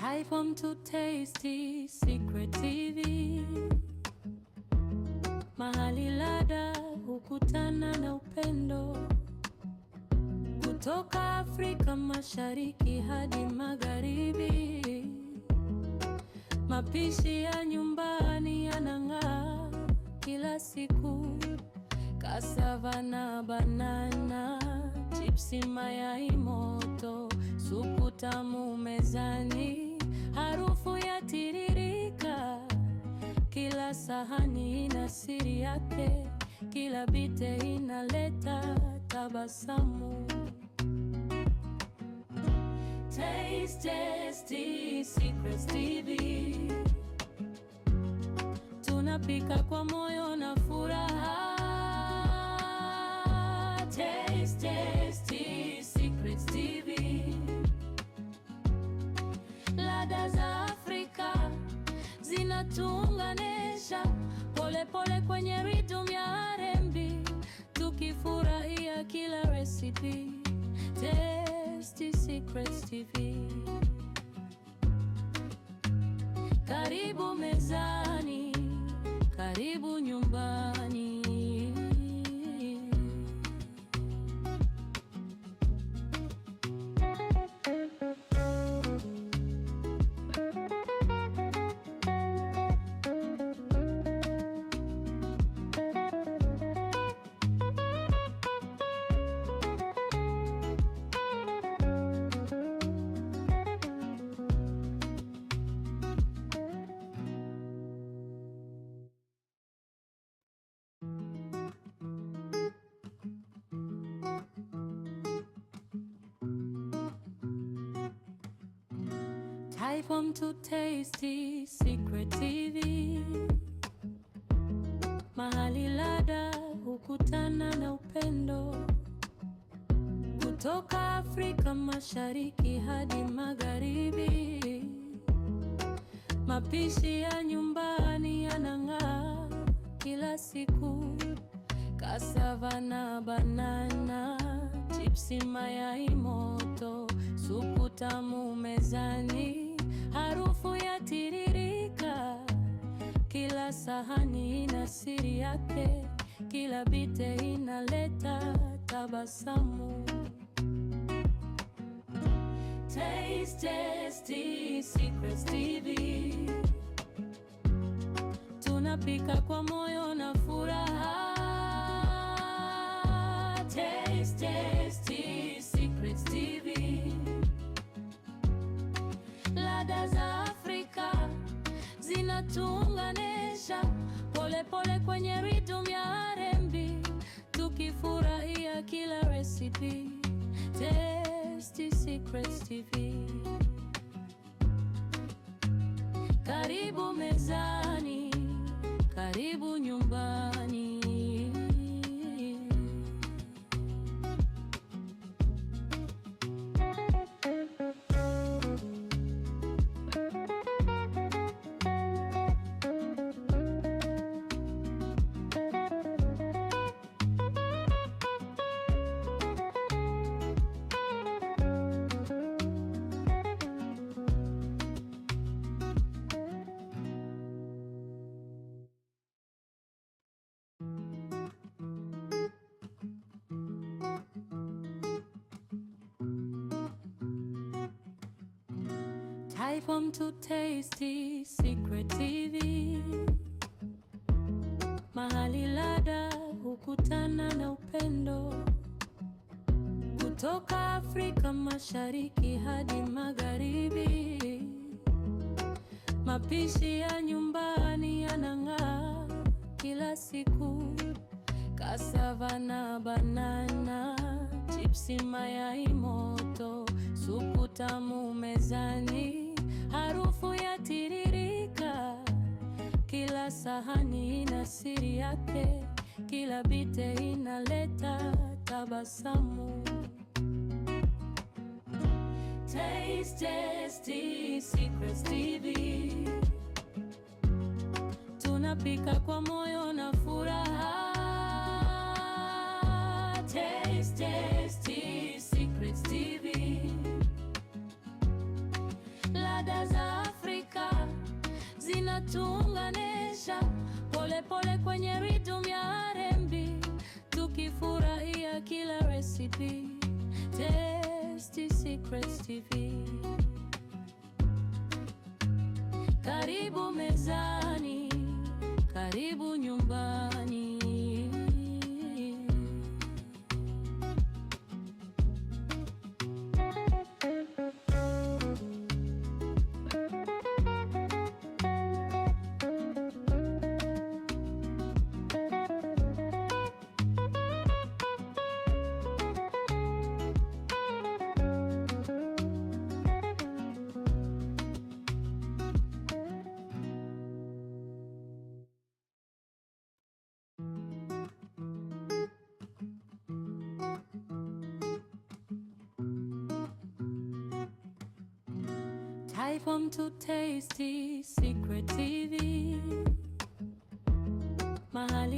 Type on to Tasty Secret TV, mahali ladha hukutana na upendo. Kutoka Afrika Mashariki hadi Magharibi, mapishi ya nyumbani yanang'aa kila siku. Cassava na banana, chipsi, mayai moto, supu tamu mezani, harufu yatiririka. Kila sahani ina siri yake, kila bite inaleta tabasamu. Tasty Secrets TV, tunapika kwa moyo na furaha. Tasty Secrets TV, ladha za Afrika zinatuunganisha pole pole kwenye rhythm ya R&B, tukifurahia kila recipe. Tasty Secrets TV, karibu mezani, karibu nyumbani. Type on to Tasty Secret TV, mahali ladha hukutana na upendo. Kutoka Afrika Mashariki hadi Magharibi, mapishi ya nyumbani yanang'aa kila siku. Cassava na banana, chipsi, mayai moto, supu tamu mezani, harufu yatiririka. Kila sahani ina siri yake, kila bite inaleta tabasamu. Tasty Secrets TV, tunapika kwa moyo na furaha. Tasty Secrets TV, ladha za Afrika zinatuunganisha pole pole kwenye rhythm ya R&B, tukifurahia kila recipe. Tasty Secrets TV, karibu mezani, karibu nyumbani. Type on to Tasty Secret TV, mahali ladha hukutana na upendo. Kutoka Afrika Mashariki hadi Magharibi, mapishi ya nyumbani yanang'aa kila siku. Cassava na banana, chipsi, mayai moto, supu tamu mezani, harufu yatiririka. Kila sahani ina siri yake, kila bite inaleta tabasamu. Tasty Secrets TV, tunapika kwa moyo na furaha. Tasty Secrets TV, ladha za tuunganisha pole pole kwenye rhythm ya R&B, tukifurahia kila recipe. Tasty Secrets TV. Karibu mezani, karibu nyumbani. Type on to Tasty Secret TV. Mahali